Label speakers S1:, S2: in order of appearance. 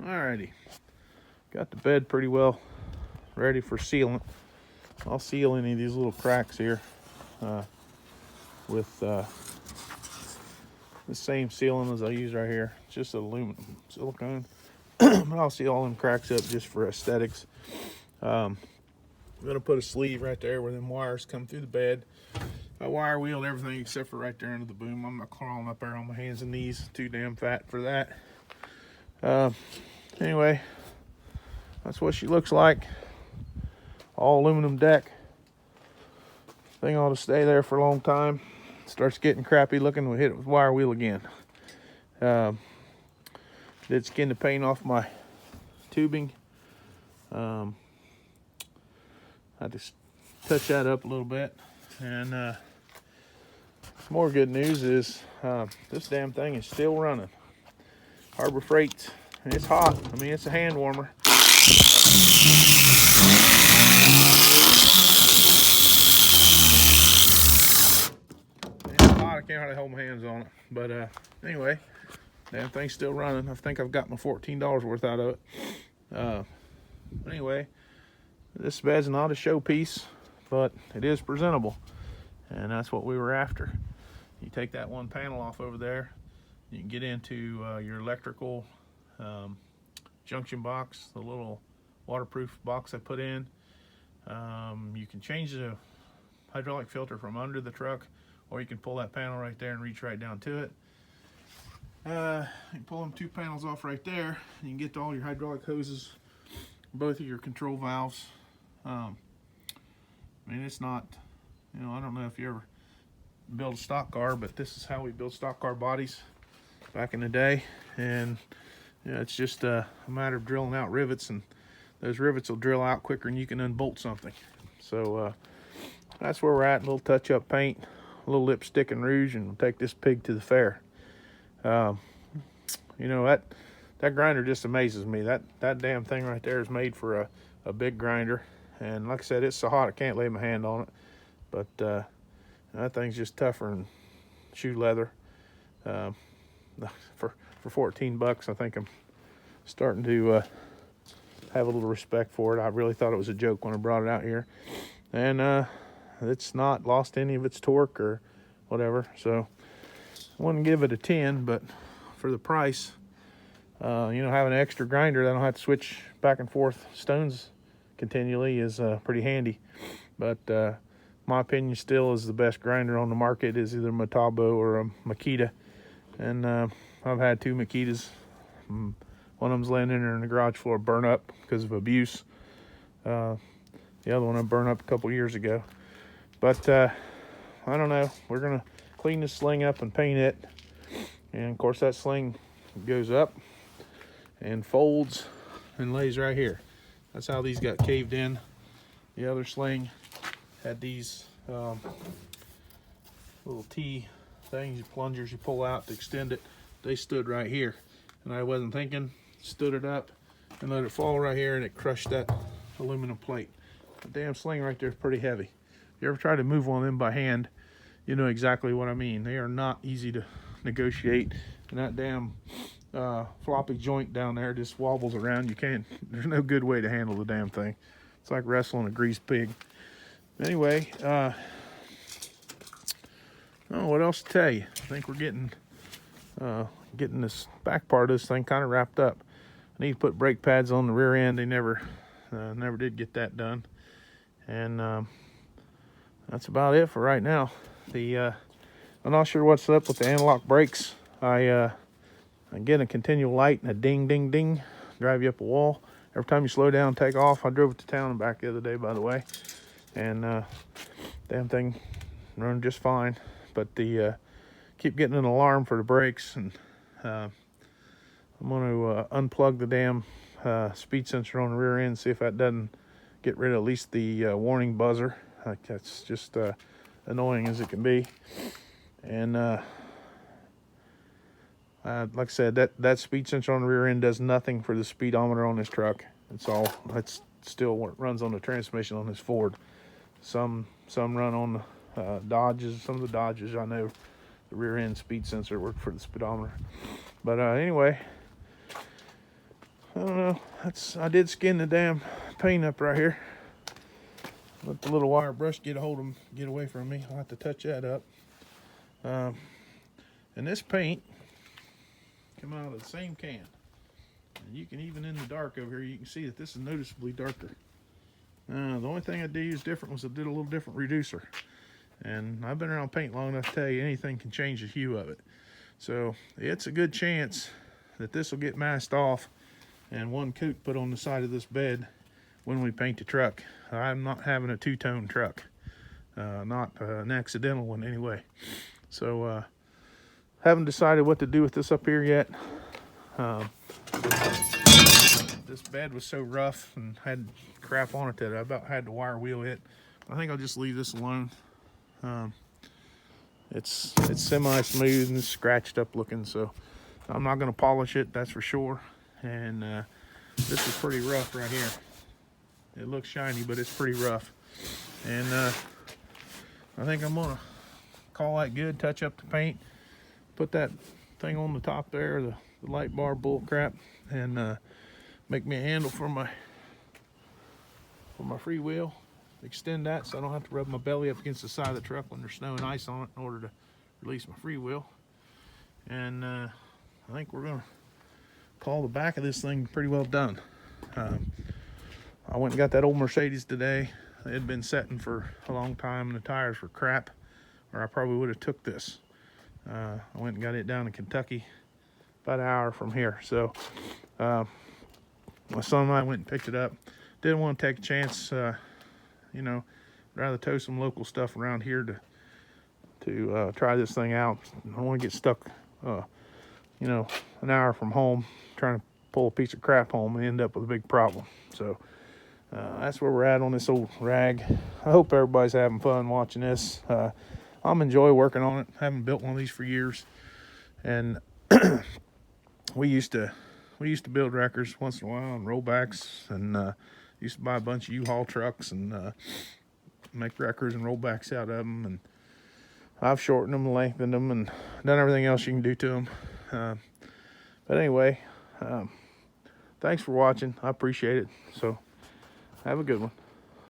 S1: Alrighty, got the bed pretty well ready for sealing. I'll seal any of these little cracks here with the same sealant as I use right here. It's just aluminum silicone, but I'll seal all them cracks up just for aesthetics. I'm gonna put a sleeve right there where them wires come through the bed. I wire wheeled everything except for right there under the boom. I'm not crawling up there on my hands and knees. Too damn fat for that. Anyway, that's what she looks like. All aluminum deck. Thing ought to stay there for a long time. Starts getting crappy looking, we'll hit it with wire wheel again. Did skin the paint off my tubing. I just touch that up a little bit. And more good news is this damn thing is still running. Harbor Freight, it's hot. I mean, it's a hand warmer. It's hot, I can't hardly hold my hands on it. But anyway, damn thing's still running. I think I've got my $14 worth out of it. Anyway, this bed's not a showpiece, but it is presentable. And that's what we were after. You take that one panel off over there, you can get into your electrical junction box, the little waterproof box I put in. You can change the hydraulic filter from under the truck, or you can pull that panel right there and reach right down to it. You can pull them two panels off right there. You can get to all your hydraulic hoses, both of your control valves. I mean, it's not, you know, I don't know if you ever build a stock car, but this is how we build stock car bodies back in the day. And you know, it's just a matter of drilling out rivets, and those rivets will drill out quicker than you can unbolt something. So that's where we're at. A little touch-up paint, a little lipstick and rouge, and we'll take this pig to the fair. You know, that grinder just amazes me. That damn thing right there is made for a big grinder. And like I said, it's so hot I can't lay my hand on it. But that thing's just tougher than shoe leather. For $14, I think I'm starting to have a little respect for it. I really thought it was a joke when I brought it out here. And it's not lost any of its torque or whatever. So I wouldn't give it a 10, but for the price, you know, having an extra grinder that I don't have to switch back and forth stones continually is pretty handy. But my opinion still is the best grinder on the market is either Metabo or a Makita. And I've had two Makitas. One of them's laying in there in the garage floor, burn up because of abuse. The other one I burned up a couple years ago. But I don't know. We're gonna clean this sling up and paint it. And of course that sling goes up and folds and lays right here. That's how these got caved in. The other sling had these little T things, plungers you pull out to extend it. They stood right here, and I wasn't thinking, stood it up and let it fall right here, and it crushed that aluminum plate. The damn sling right there is pretty heavy. If you ever try to move one of them by hand, you know exactly what I mean. They are not easy to negotiate, and that damn floppy joint down there just wobbles around. You can't, there's no good way to handle the damn thing. It's like wrestling a greased pig. Anyway, I don't know what else to tell you. I think we're getting this back part of this thing kind of wrapped up. I need to put brake pads on the rear end. They never did get that done. And that's about it for right now. I'm not sure what's up with the anti-lock brakes. I get a continual light and a ding, ding, ding, drive you up a wall. Every time you slow down, take off. I drove it to town and back the other day, by the way. And damn thing run just fine. But keep getting an alarm for the brakes, and I'm going to unplug the damn speed sensor on the rear end, see if that doesn't get rid of at least the warning buzzer. That's just annoying as it can be. And like I said, that speed sensor on the rear end does nothing for the speedometer on this truck. That's still what runs on the transmission on this Ford. Some run on the Dodges. Some of the Dodges, I know the rear end speed sensor worked for the speedometer. But anyway, I don't know. I did skin the damn paint up right here. Let the little wire brush get away from me. I'll have to touch that up. And this paint come out of the same can. And you can, even in the dark over here, you can see that this is noticeably darker. The only thing I did use different was I did a little different reducer. And I've been around paint long enough to tell you anything can change the hue of it. So it's a good chance that this will get masked off and one coat put on the side of this bed when we paint the truck. I'm not having a two-tone truck. Not an accidental one anyway. So haven't decided what to do with this up here yet. This bed was so rough and had crap on it that I about had to wire wheel it. I think I'll just leave this alone. It's semi-smooth and scratched up looking, so I'm not going to polish it, that's for sure. And this is pretty rough right here. It looks shiny, but it's pretty rough. And I think I'm going to call that good, touch up the paint, put that thing on the top there, the light bar bull crap, and make me a handle for my freewheel. Extend that so I don't have to rub my belly up against the side of the truck when there's snow and ice on it in order to release my freewheel. And I think we're gonna call the back of this thing pretty well done. I went and got that old Mercedes today. It had been setting for a long time and the tires were crap, or I probably would have took this. I went and got it down in Kentucky, about an hour from here. So my son and I went and picked it up. Didn't want to take a chance, you know, rather tow some local stuff around here to try this thing out. I don't want to get stuck, you know, an hour from home trying to pull a piece of crap home and end up with a big problem. So that's where we're at on this old rag. I hope everybody's having fun watching this. I'm enjoy working on it. I haven't built one of these for years, and we used to build wreckers once in a while and rollbacks, and used to buy a bunch of U-Haul trucks and make wreckers and rollbacks out of them. And I've shortened them, lengthened them, and done everything else you can do to them. But anyway, thanks for watching. I appreciate it. So have a good one.